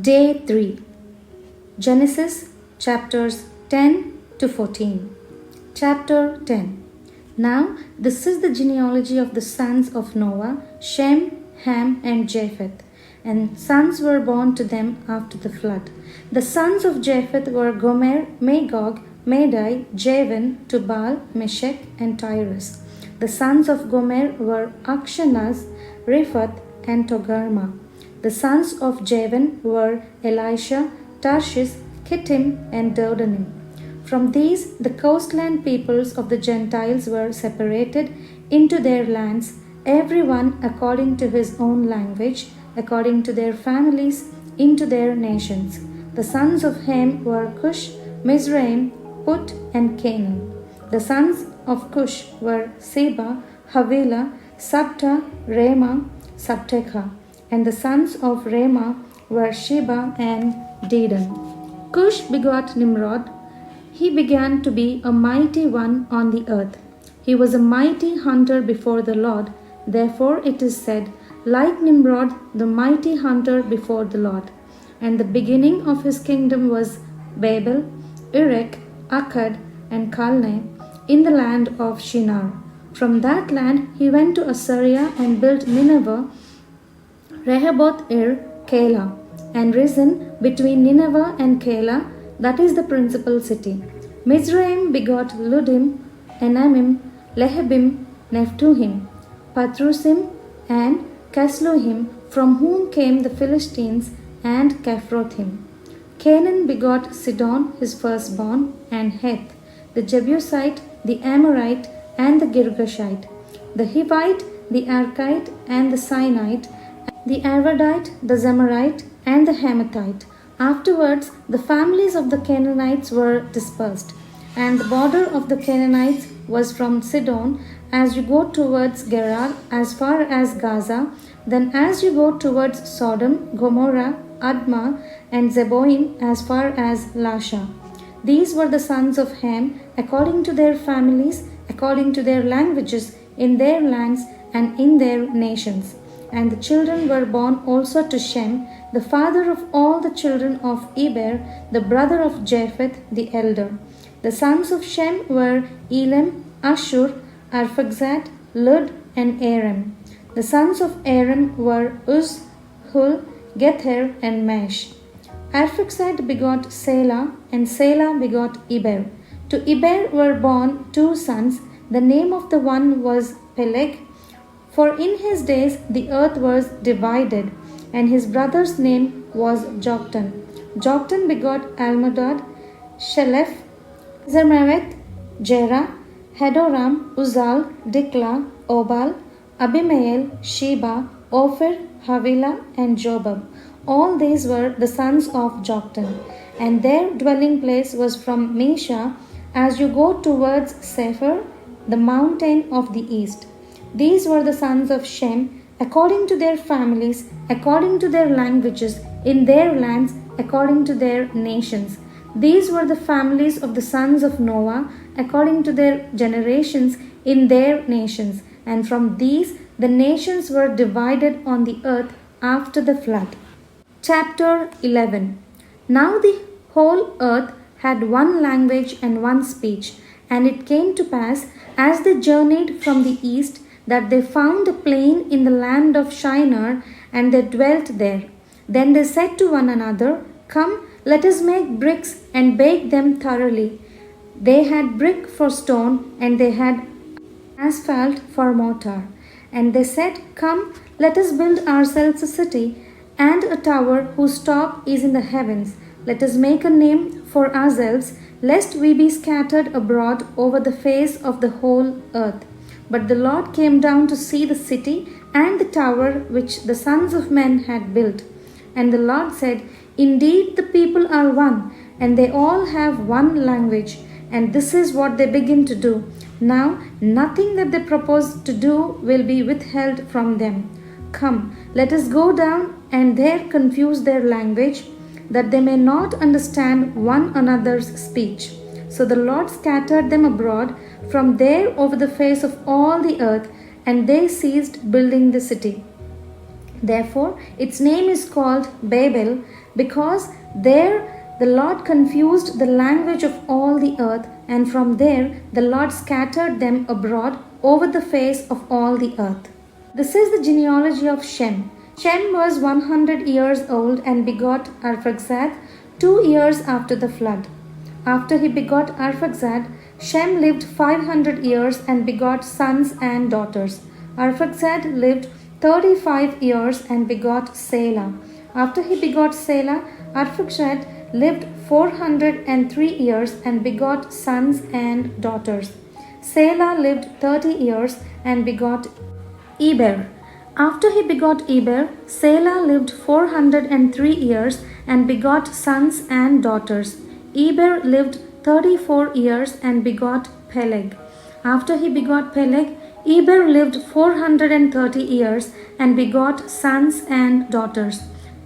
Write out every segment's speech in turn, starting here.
Day 3. Genesis chapters 10 to 14. Chapter 10. Now this is the genealogy of the sons of Noah, Shem, Ham, and Japheth. And sons were born to them after the flood. The sons of Japheth were Gomer, Magog, Madai, Javan, Tubal, Meshech, and Tyrus. The sons of Gomer were Akshanaz, Riphath, and Togarmah. The sons of Javan were Elisha, Tarshish, Kittim, and Dodanim. From these, the coastland peoples of the Gentiles were separated into their lands, every one according to his own language, according to their families, into their nations. The sons of Ham were Cush, Mizraim, Put, and Canaan. The sons of Cush were Seba, Havilah, Sabta, Ramah, Sabteka. And the sons of Ramah were Sheba and Dedan. Cush begot Nimrod. He began to be a mighty one on the earth. He was a mighty hunter before the Lord. Therefore it is said, like Nimrod, the mighty hunter before the Lord. And the beginning of his kingdom was Babel, Erech, Akkad, and Calneh in the land of Shinar. From that land he went to Assyria and built Nineveh, Rehoboth-ir, Calah, and Resen between Nineveh and Calah, that is the principal city. Mizraim begot Ludim, Enamim, Lehebim, Nephtuhim, Patrusim, and Casluhim, from whom came the Philistines, and Caphrothim. Canaan begot Sidon, his firstborn, and Heth, the Jebusite, the Amorite, and the Girgashite, the Hivite, the Archite, and the Sinite, the Arvadite, the Zemarite, and the Hamathite. Afterwards, the families of the Canaanites were dispersed, and the border of the Canaanites was from Sidon as you go towards Gerar as far as Gaza, then as you go towards Sodom, Gomorrah, Admah, and Zeboim as far as Lasha. These were the sons of Ham, according to their families, according to their languages, in their lands and in their nations. And the children were born also to Shem, the father of all the children of Eber, the brother of Japheth the elder. The sons of Shem were Elam, Ashur, Arphaxad, Lud, and Aram. The sons of Aram were Uz, Hul, Gether, and Mash. Arphaxad begot Selah, and Selah begot Eber. To Eber were born two sons. The name of the one was Peleg, for in his days the earth was divided, and his brother's name was Joktan. Joktan begot Almodad, Shelef, Zermaveth, Jerah, Hadoram, Uzal, Dikla, Obal, Abimael, Sheba, Ophir, Havilah, and Jobab. All these were the sons of Joktan, and their dwelling place was from Mesha as you go towards Sephir, the mountain of the east. These were the sons of Shem, according to their families, according to their languages, in their lands, according to their nations. These were the families of the sons of Noah, according to their generations, in their nations. And from these the nations were divided on the earth after the flood. Chapter 11. Now the whole earth had one language and one speech. And it came to pass, as they journeyed from the east, that they found a plain in the land of Shinar, and they dwelt there. Then they said to one another, Come, let us make bricks and bake them thoroughly. They had brick for stone, and they had asphalt for mortar. And they said, Come, let us build ourselves a city, and a tower whose top is in the heavens. Let us make a name for ourselves, lest we be scattered abroad over the face of the whole earth. But the Lord came down to see the city and the tower which the sons of men had built. And the Lord said, Indeed, the people are one, and they all have one language, and this is what they begin to do. Now, nothing that they propose to do will be withheld from them. Come, let us go down and there confuse their language, that they may not understand one another's speech. So the Lord scattered them abroad from there over the face of all the earth, and they ceased building the city. Therefore, its name is called Babel, because there the Lord confused the language of all the earth, and from there the Lord scattered them abroad over the face of all the earth. This is the genealogy of Shem. Shem was 100 years old and begot Arphaxad 2 years after the flood. After he begot Arphaxad, Shem lived 500 years and begot sons and daughters. Arphaxad lived 35 years and begot Selah. After he begot Selah, Arphaxad lived 403 years and begot sons and daughters. Selah lived 30 years and begot Eber. After he begot Eber, Selah lived 403 years and begot sons and daughters. Eber lived 34 years and begot Peleg. After he begot Peleg, Eber lived 430 years and begot sons and daughters.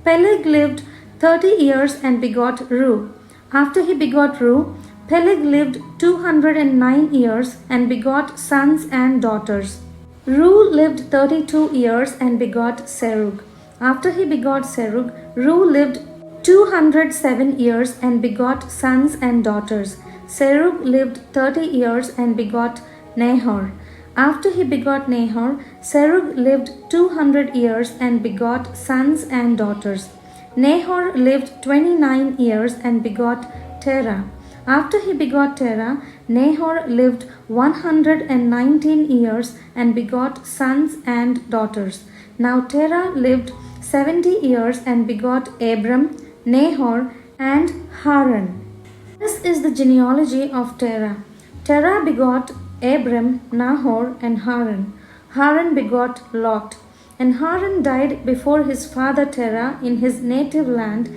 Peleg lived 30 years and begot Reu. After he begot Reu, Peleg lived 209 years and begot sons and daughters. Reu lived 32 years and begot Serug. After he begot Serug, Reu lived 207 years and begot sons and daughters. Serug lived 30 years and begot Nahor. After he begot Nahor, Serug lived 200 years and begot sons and daughters. Nahor lived 29 years and begot Terah. After he begot Terah, Nahor lived 119 years and begot sons and daughters. Now Terah lived 70 years and begot Abram, Nahor, and Haran. This is the genealogy of Terah. Terah begot Abram, Nahor, and Haran. Haran begot Lot. And Haran died before his father Terah in his native land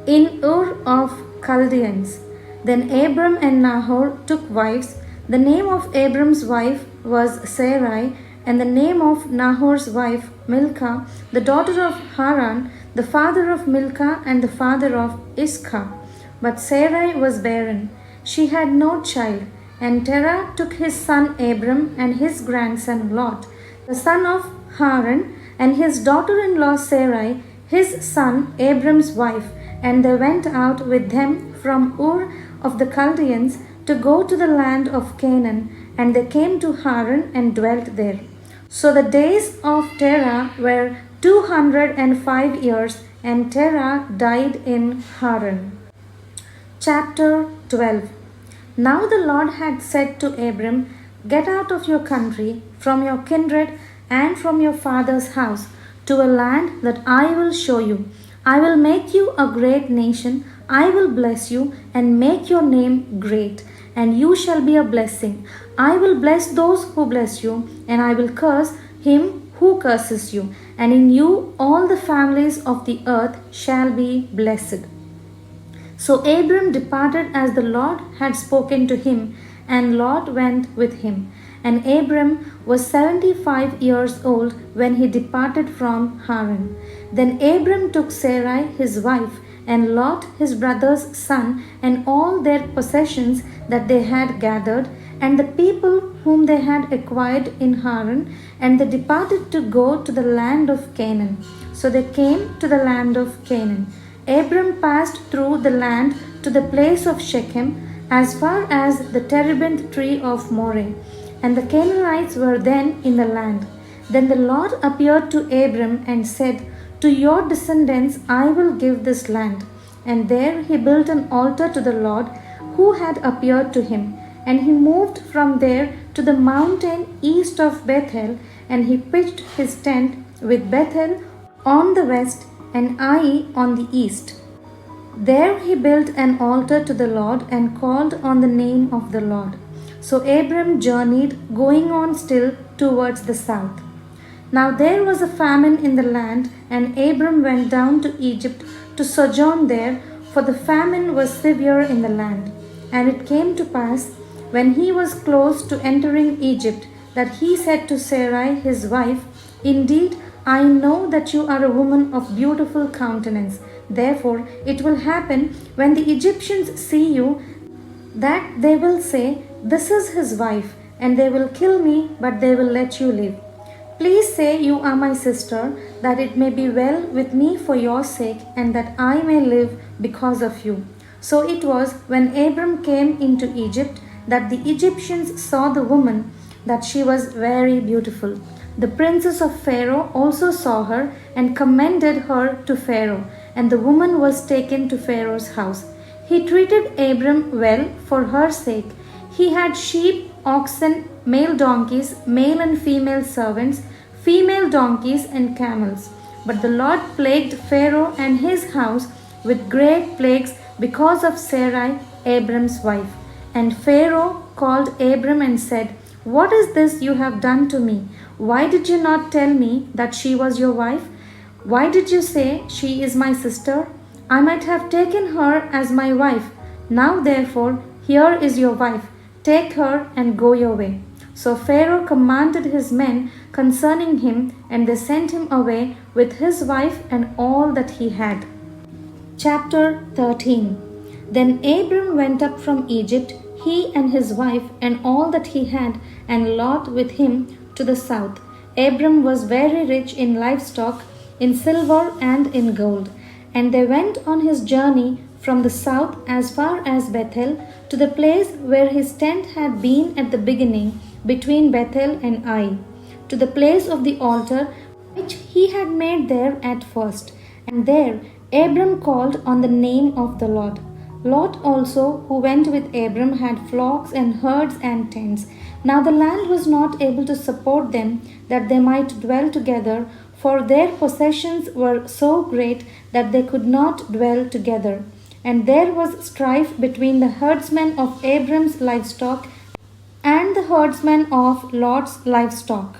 in Ur of Chaldeans. Then Abram and Nahor took wives. The name of Abram's wife was Sarai, and the name of Nahor's wife Milcah, the daughter of Haran, the father of Milcah and the father of Iscah. But Sarai was barren. She had no child. And Terah took his son Abram and his grandson Lot, the son of Haran, and his daughter-in-law Sarai, his son Abram's wife, and they went out with them from Ur of the Chaldeans to go to the land of Canaan, and they came to Haran and dwelt there. So the days of Terah were 205 years, and Terah died in Haran. Chapter 12. Now the Lord had said to Abram, "Get out of your country, from your kindred, and from your father's house, to a land that I will show you. I will make you a great nation. I will bless you and make your name great, and you shall be a blessing. I will bless those who bless you, and I will curse him who curses you, and in you all the families of the earth shall be blessed." So Abram departed as the Lord had spoken to him, and Lot went with him. And Abram was 75 years old when he departed from Haran. Then Abram took Sarai his wife, and Lot his brother's son, and all their possessions that they had gathered, and the people whom they had acquired in Haran, and they departed to go to the land of Canaan. So they came to the land of Canaan. Abram passed through the land to the place of Shechem, as far as the terebinth tree of Moreh, and the Canaanites were then in the land. Then the Lord appeared to Abram and said, "To your descendants I will give this land." And there he built an altar to the Lord who had appeared to him. And he moved from there to the mountain east of Bethel, and he pitched his tent with Bethel on the west and Ai on the east. There he built an altar to the Lord and called on the name of the Lord. So Abram journeyed, going on still towards the south. Now there was a famine in the land, and Abram went down to Egypt to sojourn there, for the famine was severe in the land. And it came to pass, when he was close to entering Egypt, that he said to Sarai his wife, "Indeed, I know that you are a woman of beautiful countenance. Therefore it will happen, when the Egyptians see you, that they will say, 'This is his wife,' and they will kill me, but they will let you live." Please say you are my sister, that it may be well with me for your sake, and that I may live because of you. So it was when Abram came into Egypt that the Egyptians saw the woman, that she was very beautiful. The princes of Pharaoh also saw her and commended her to Pharaoh, and the woman was taken to Pharaoh's house. He treated Abram well for her sake. He had sheep, oxen, male donkeys, male and female servants, female donkeys, and camels. But the Lord plagued Pharaoh and his house with great plagues because of Sarai, Abram's wife. And Pharaoh called Abram and said, "What is this you have done to me? Why did you not tell me that she was your wife? Why did you say, 'She is my sister'? I might have taken her as my wife. Now therefore, here is your wife. Take her and go your way." So Pharaoh commanded his men concerning him, and they sent him away with his wife and all that he had. Chapter 13. Then Abram went up from Egypt, he and his wife and all that he had, and Lot with him, to the south. Abram was very rich in livestock, in silver and in gold. And they went on his journey from the south as far as Bethel, to the place where his tent had been at the beginning, between Bethel and Ai, to the place of the altar which he had made there at first. And there Abram called on the name of the Lord. Lot also, who went with Abram, had flocks and herds and tents. Now the land was not able to support them, that they might dwell together, for their possessions were so great that they could not dwell together. And there was strife between the herdsmen of Abram's livestock and the herdsmen of Lot's livestock.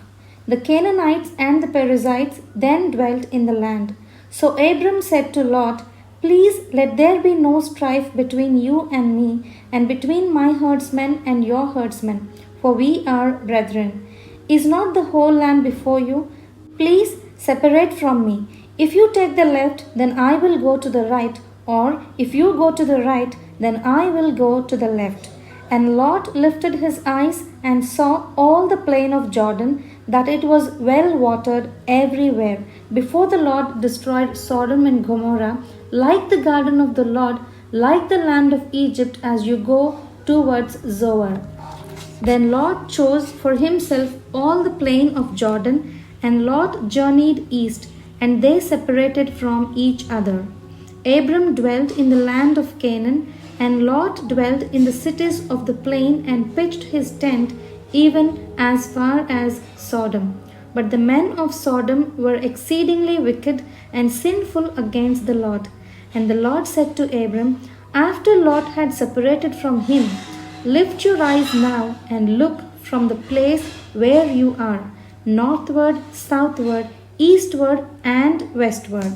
The Canaanites and the Perizzites then dwelt in the land. So Abram said to Lot, "Please let there be no strife between you and me, and between my herdsmen and your herdsmen, for we are brethren. Is not the whole land before you? Please separate from me. If you take the left, then I will go to the right, or if you go to the right, then I will go to the left." And Lot lifted his eyes and saw all the plain of Jordan, that it was well watered everywhere, before the Lord destroyed Sodom and Gomorrah, like the garden of the Lord, like the land of Egypt as you go towards Zoar. Then Lot chose for himself all the plain of Jordan, and Lot journeyed east, and they separated from each other. Abram dwelt in the land of Canaan, and Lot dwelt in the cities of the plain and pitched his tent even as far as Sodom. But the men of Sodom were exceedingly wicked and sinful against the Lord. And the Lord said to Abram, after Lot had separated from him, "Lift your eyes now and look from the place where you are, northward, southward, eastward, and westward.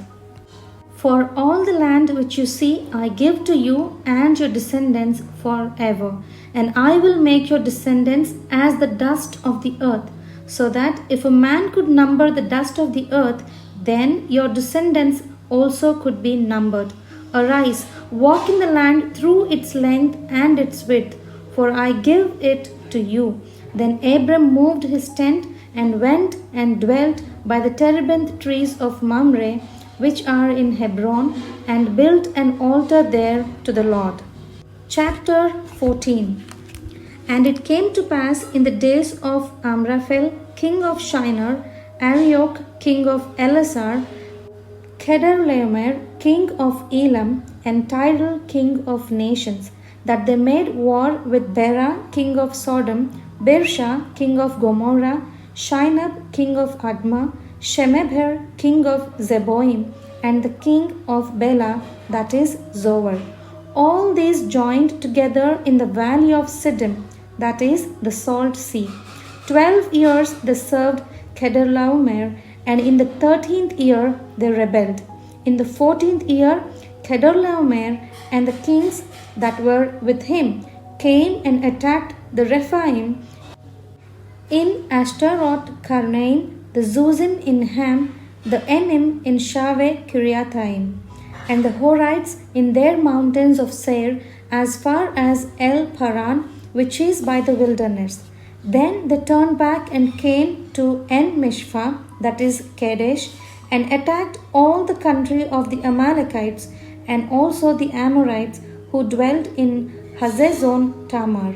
For all the land which you see I give to you and your descendants forever, and I will make your descendants as the dust of the earth, so that if a man could number the dust of the earth, then your descendants also could be numbered. Arise, walk in the land through its length and its width, for I give it to you." Then Abram moved his tent and went and dwelt by the terebinth trees of Mamre, which are in Hebron, and built an altar there to the Lord. Chapter 14. And it came to pass in the days of Amraphel, king of Shinar, Arioch, king of Elasar, Kedorlaomer, king of Elam, and Tidal, king of nations, that they made war with Bera, king of Sodom, Birsha, king of Gomorrah, Shinab, king of Admah, Shemebher, king of Zeboim, and the king of Bela, that is Zoar. All these joined together in the valley of Siddim, that is the salt sea. 12 years they served Kedorlaomer, and in the 13th year they rebelled. In the 14th year, Kedorlaomer and the kings that were with him came and attacked the Rephaim in Ashtaroth Karnaim, the Zuzim in Ham, the Enim in Shaveh Kiriathaim, and the Horites in their mountains of Seir, as far as El Paran, which is by the wilderness. Then they turned back and came to En-Mishpah, that is Kadesh, and attacked all the country of the Amalekites and also the Amorites who dwelt in Hazezon Tamar.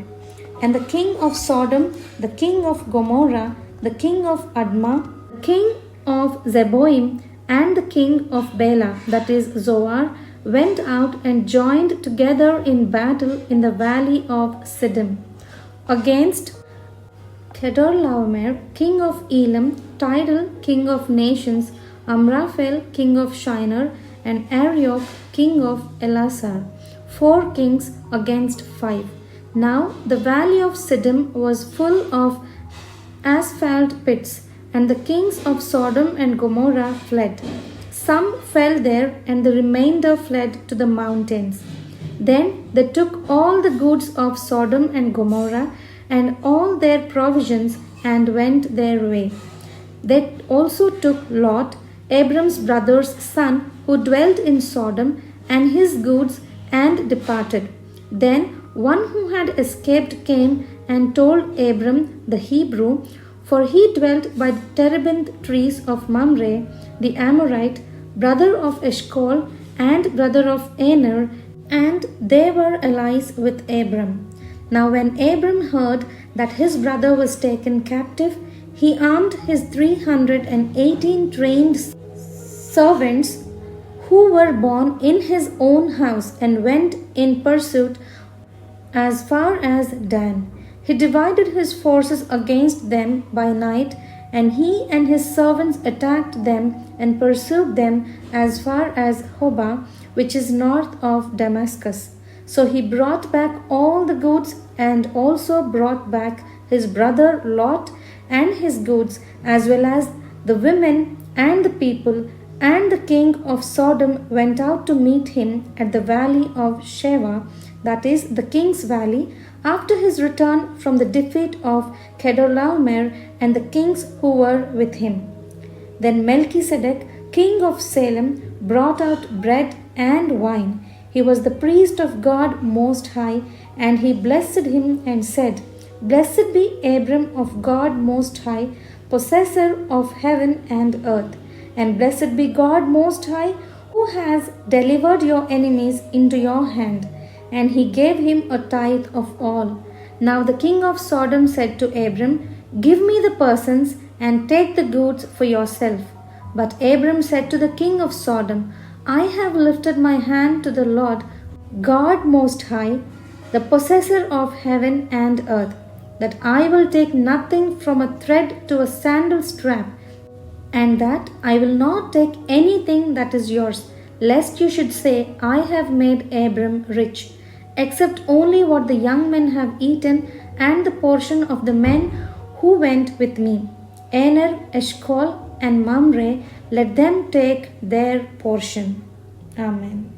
And the king of Sodom, the king of Gomorrah, the king of Admah, the king of Zeboim, and the king of Bela, that is Zoar, went out and joined together in battle in the valley of Siddim against Kedorlaomer, king of Elam, Tidal, king of nations, Amraphel, king of Shinar, and Arioch, king of Elasar, 4 kings against 5. Now the valley of Siddim was full of asphalt pits, and the kings of Sodom and Gomorrah fled. Some fell there, and the remainder fled to the mountains. Then they took all the goods of Sodom and Gomorrah and all their provisions and went their way. They also took Lot, Abram's brother's son, who dwelt in Sodom, and his goods and departed. Then one who had escaped came and told Abram the Hebrew, for he dwelt by the terebinth trees of Mamre, the Amorite, brother of Eshcol and brother of Aner, and they were allies with Abram. Now when Abram heard that his brother was taken captive, he armed his 318 trained servants who were born in his own house and went in pursuit as far as Dan. He divided his forces against them by night, and he and his servants attacked them and pursued them as far as Hobah, which is north of Damascus. So he brought back all the goods and also brought back his brother Lot and his goods, as well as the women and the people. And the king of Sodom went out to meet him at the valley of Sheva, that is the king's valley, after his return from the defeat of Kedorlaomer and the kings who were with him. Then Melchizedek, king of Salem, brought out bread and wine. He was the priest of God Most High, and he blessed him and said, Blessed be Abram of God Most High, possessor of heaven and earth. And blessed be God Most High, who has delivered your enemies into your hand. And he gave him a tithe of all. Now the king of Sodom said to Abram, Give me the persons and take the goods for yourself. But Abram said to the king of Sodom, I have lifted my hand to the Lord, God Most High, the possessor of heaven and earth, that I will take nothing from a thread to a sandal strap, and that I will not take anything that is yours, lest you should say, I have made Abram rich, except only what the young men have eaten and the portion of the men who went with me. Aner, Eshcol, and Mamre, let them take their portion. Amen.